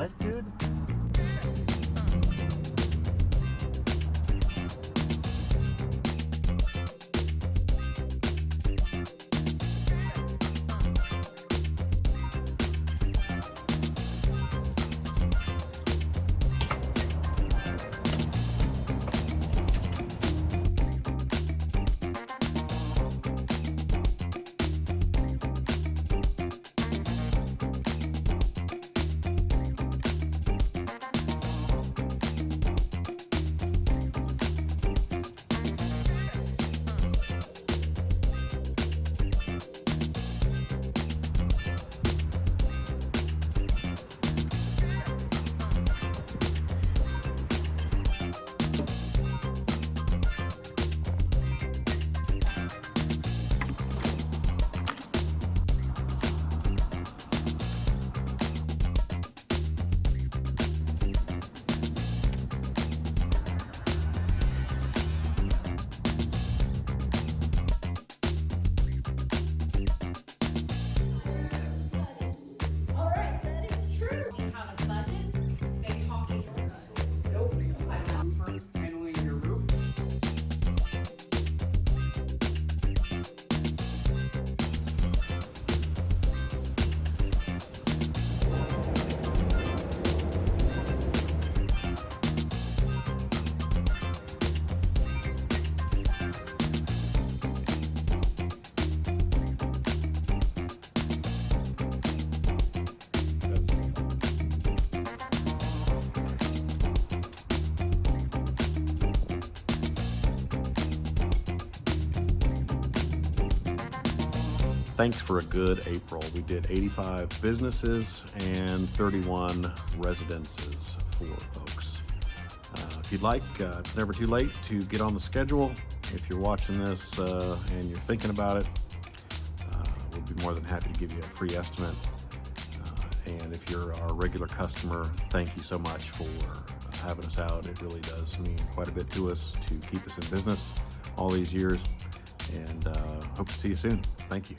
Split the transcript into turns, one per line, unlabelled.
what, dude?
Handling your roof.
Thanks for a good April. We did 85 businesses and 31 residences for folks. If you'd like, it's never too late to get on the schedule. If you're watching this and you're thinking about it, we'll be more than happy to give you a free estimate. And if you're our regular customer, thank you so much for having us out. It really does mean quite a bit to us to keep us in business all these years. And hope to see you soon. Thank you.